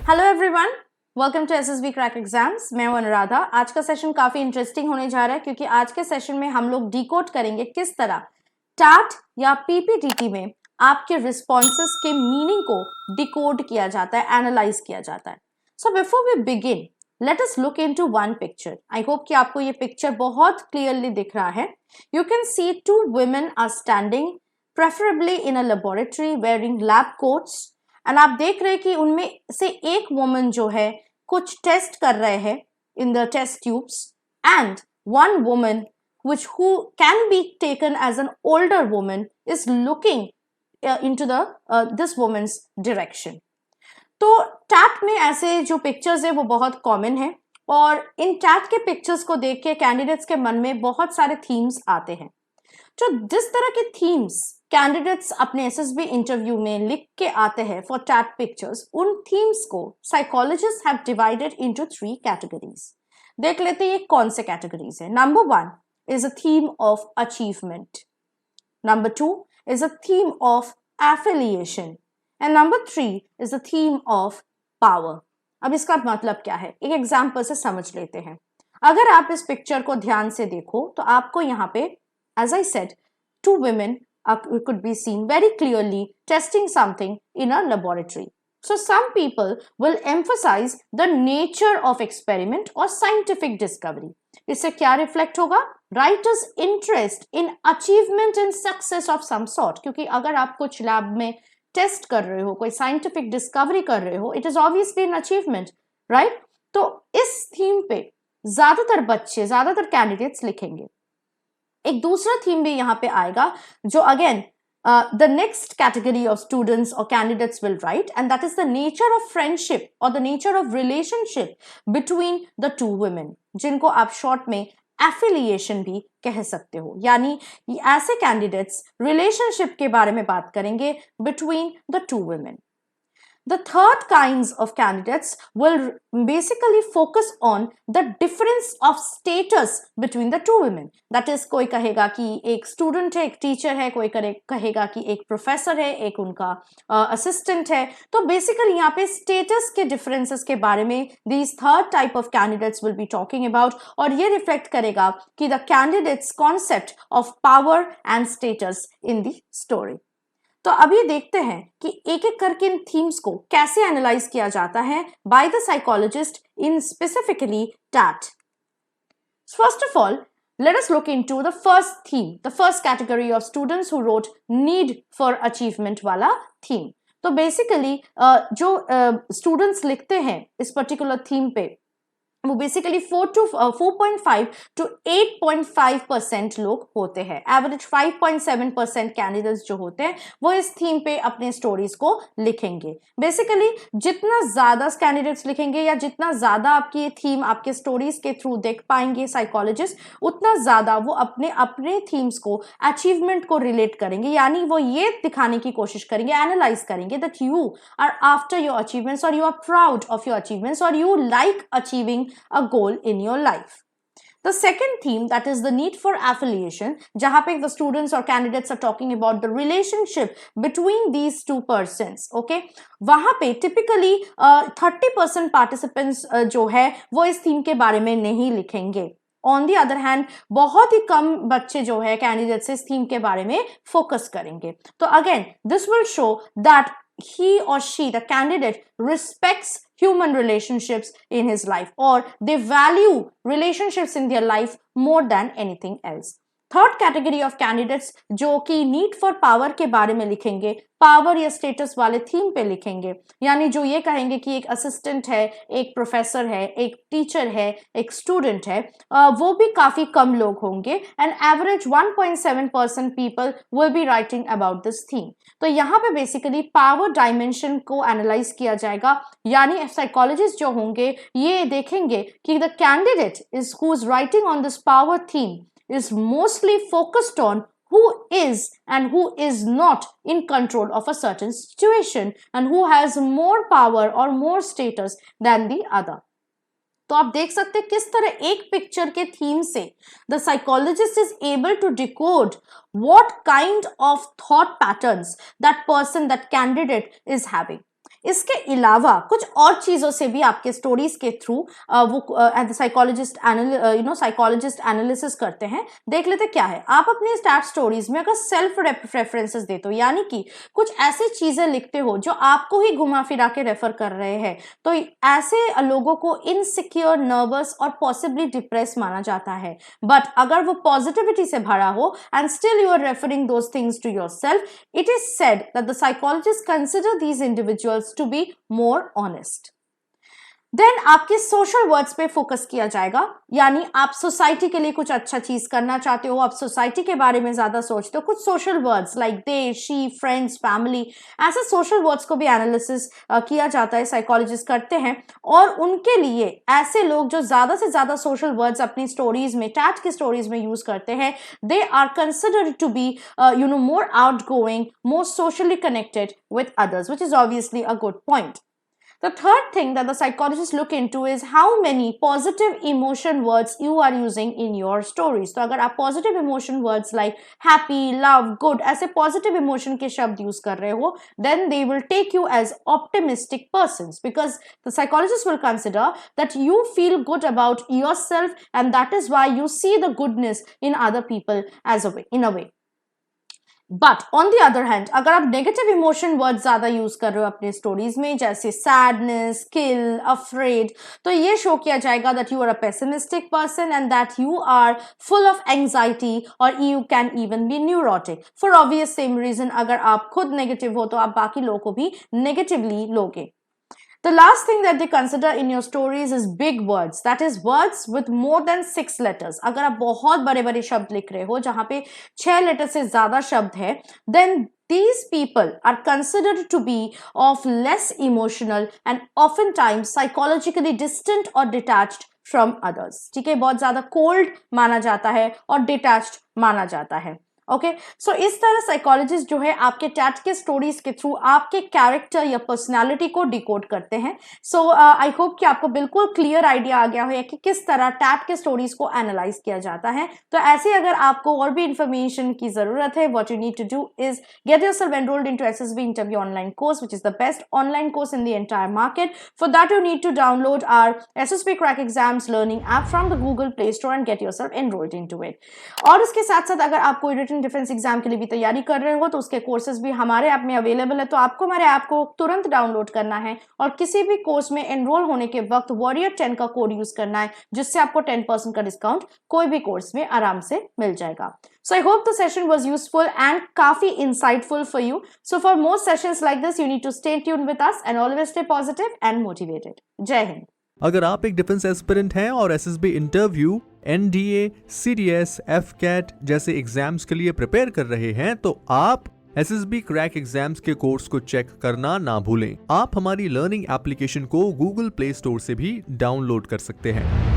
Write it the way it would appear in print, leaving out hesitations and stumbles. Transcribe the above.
Hello everyone, welcome to SSB crack exams. मैं हूं अनुराधा। आज का सेशन काफी इंटरेस्टिंग होने जा रहा है क्योंकि आज के सेशन में हम लोग डिकोड करेंगे किस तरह टैट या पीपीटीटी में आपके रिस्पॉन्सेस के मीनिंग को डिकोड किया जाता है, एनालाइज किया जाता है। So before we begin, let us look into one picture. I hope कि आपको ये पिक्चर बहुत क्लियरली दिख रहा है। You can see two women are standing, preferably in a laboratory, wearing lab coats. And आप देख रहे हैं कि उनमें से एक वुमन जो है कुछ टेस्ट कर रहे हैं in the test tubes, and one woman which who can be taken as an older woman is looking into the this woman's direction. तो टैट में ऐसे जो पिक्चर्स है वो बहुत कॉमन है और इन टैट के पिक्चर्स को देख के कैंडिडेट्स के मन में बहुत सारे थीम्स आते हैं। तो जिस तरह के थीम्स कैंडिडेट्स अपने एसएसबी इंटरव्यू में लिख के आते हैं फॉर टैट पिक्चर्स, उन थीम्स को psychologist have divided into 3 categories. देख लेते हैं ये कौन से कैटेगरीज है। Number 1 is a theme of achievement. Number 2 is a theme of affiliation. And number 3 is a theme of power. अब इसका मतलब क्या है, एक एग्जाम्पल से समझ लेते हैं। अगर आप इस पिक्चर को ध्यान से देखो तो आपको यहाँ पे, as I said, 2 women could be seen very clearly testing something in a laboratory. So some people will emphasize the nature of experiment or scientific discovery. इससे क्या रिफ्लेक्ट होगा? Writer's interest in achievement and success of some sort. क्योंकि अगर आप कुछ lab में test कर रहे हो, कोई साइंटिफिक डिस्कवरी कर रहे हो, it is obviously an achievement, right? तो इस थीम पे ज्यादातर बच्चे, ज्यादातर कैंडिडेट्स लिखेंगे। एक दूसरा थीम भी यहाँ पे आएगा जो again the next category of students or candidates will write, and that is the nature of friendship or the nature of relationship between the two women, जिनको आप शॉर्ट में एफिलिएशन भी कह सकते हो। यानी ऐसे कैंडिडेट्स रिलेशनशिप के बारे में बात करेंगे between the two women. The third kinds of candidates will basically focus on the difference of status between the two women. That is, कोई कहेगा कि एक स्टूडेंट है, एक टीचर है, कोई कहेगा कि एक प्रोफेसर है, एक उनका असिस्टेंट है। तो बेसिकली यहाँ पे स्टेटस के डिफरेंसेस के बारे में these third type of candidates will be talking about, और ये रिफ्लेक्ट करेगा कि the candidates concept of power and status in the story. तो अभी देखते हैं कि एक एक करके इन थीम्स को कैसे एनालाइज किया जाता है by the psychologist in specifically TAT. First of all, let us look into the first theme, the first category of students who wrote need for achievement वाला theme. तो बेसिकली जो स्टूडेंट्स लिखते हैं इस पर्टिकुलर थीम पे, वो basically 4.5 to 8.5% लोग होते हैं। एवरेज 5.7% कैंडिडेट्स जो होते हैं वो इस थीम पे अपने स्टोरीज को लिखेंगे। बेसिकली जितना ज्यादा कैंडिडेट्स लिखेंगे या जितना ज्यादा आपकी ये थीम आपके स्टोरीज के थ्रू देख पाएंगे साइकोलॉजिस्ट, उतना ज्यादा वो अपने अपने थीम्स को अचीवमेंट को रिलेट करेंगे। यानी वो ये दिखाने की कोशिश करेंगे, एनालाइज करेंगे that you are after your achievements और you are proud of your achievements और you like achieving a goal in your life. The second theme, that is the need for affiliation, जहां पे the students or candidates are talking about the relationship between these two persons, okay? वहां पे typically 30% participants जो है वो इस theme के बारे में नहीं लिखेंगे। ऑन दी अदर हैंड बहुत ही कम बच्चे जो है कैंडिडेट्स इस थीम के बारे में फोकस करेंगे। तो again this will show that he or she, the candidate, respects human relationships in his life, or they value relationships in their life more than anything else. Third category of candidates जो कि need for power के बारे में लिखेंगे, power या status वाले theme पे लिखेंगे। यानी जो ये कहेंगे कि एक असिस्टेंट है, एक प्रोफेसर है, एक टीचर है, एक स्टूडेंट है, वो भी काफी कम लोग होंगे। And average 1.7% people will be writing about this theme. तो यहाँ पे बेसिकली पावर डायमेंशन को एनालाइज किया जाएगा। यानी साइकोलॉजिस्ट जो होंगे ये देखेंगे कि the candidate is who is writing on this power theme is mostly focused on who is and who is not in control of a certain situation and who has more power or more status than the other. तो आप देख सकते हैं किस तरह एक picture के theme से the psychologist is able to decode what kind of thought patterns that person, that candidate is having. इसके अलावा कुछ और चीजों से भी आपके स्टोरीज के थ्रू वो साइकोलॉजिस्ट एनालिसिस करते हैं। देख लेते क्या है। आप अपनी स्टार्ट स्टोरीज में अगर सेल्फ रेफरेंसेस देते हो, यानी कि कुछ ऐसी चीजें लिखते हो जो आपको ही घुमा फिरा के रेफर कर रहे हैं, तो ऐसे लोगों को इनसिक्योर, नर्वस और पॉसिबली डिप्रेस माना जाता है। बट अगर वो पॉजिटिविटी से भरा हो and still you are referring those things to yourself, it is said that the psychologists consider these individuals to be more honest. Then आपके सोशल वर्ड्स पे फोकस किया जाएगा, यानी आप सोसाइटी के लिए कुछ अच्छा चीज करना चाहते हो, आप सोसाइटी के बारे में ज्यादा सोचते हो, कुछ social words like they, she, friends, family, ऐसे सोशल वर्ड्स को भी एनालिसिस किया जाता है, साइकोलॉजिस्ट करते हैं। और उनके लिए ऐसे लोग जो ज्यादा से ज्यादा सोशल वर्ड्स अपनी स्टोरीज में, टैट की स्टोरीज में यूज करते हैं, they are considered to be more outgoing, more socially connected with others, which is obviously a good point. The third thing that the psychologists look into is how many positive emotion words you are using in your stories. तो अगर आप positive emotion words like happy, love, good ऐसे positive emotion के शब्द use कर रहे हो, then they will take you as optimistic persons, because the psychologists will consider that you feel good about yourself and that is why you see the goodness in other people in a way. But on the other hand, अगर आप negative emotion word ज्यादा use कर रहे हो अपने stories में, जैसे sadness, किल, afraid, तो ये शो किया जाएगा that you are a pessimistic person and that you are full of anxiety और you can even be neurotic for obvious same reason. अगर आप खुद नेगेटिव हो तो आप बाकी लोगों को भी नेगेटिवली लोगे। The last thing that they consider in your stories is big words, that is words with more than 6 letters. अगर आप बहुत बड़े बड़े शब्द लिख रहे हो जहां पे 6 लेटर से ज्यादा शब्द है, then these people are considered to be of less emotional and oftentimes psychologically distant or detached from others. ठीक है, बहुत ज्यादा cold माना जाता है और detached माना जाता है। ओके, सो इस तरह साइकोलॉजिस्ट जो है आपके टैट के स्टोरीज के थ्रू आपके कैरेक्टर या पर्सनालिटी को डिकोड करते हैं। सो आई होप कि आपको बिल्कुल क्लियर आइडिया आ गया हो कि किस तरह टैट के स्टोरीज को एनालाइज किया जाता है। तो ऐसे अगर आपको और भी इंफॉर्मेशन की जरूरत है, what you need to do is get yourself enrolled into SSB interview online course, which is the best online course in the entire market. For that you need to download our SSB crack exams learning app from the Google Play Store and get yourself enrolled into it. और उसके साथ साथ अगर आप कोई written defence exam के लिए भी तैयारी कर रहे हो तो उसके कोर्सेज भी हमारे ऐप में अवेलेबल है। तो आपको हमारे ऐप को तुरंत डाउनलोड करना है और किसी भी कोर्स में एनरोल होने के वक्त वॉरियर 10 का कोड यूज करना है, जिससे आपको 10% का डिस्काउंट कोई भी कोर्स में आराम से मिल जाएगा। So I hope the session was useful and काफी insightful for you. So for more sessions like this, you need to stay tuned with us and always stay positive and motivated. जय हिंद। अगर आप एक defence aspirant हैं और SSB interview, NDA, CDS, AFCAT जैसे exams के लिए प्रिपेयर कर रहे हैं, तो आप एसएसबी क्रैक एग्जाम्स के कोर्स को चेक करना ना भूलें। आप हमारी लर्निंग एप्लीकेशन को गूगल प्ले स्टोर से भी डाउनलोड कर सकते हैं।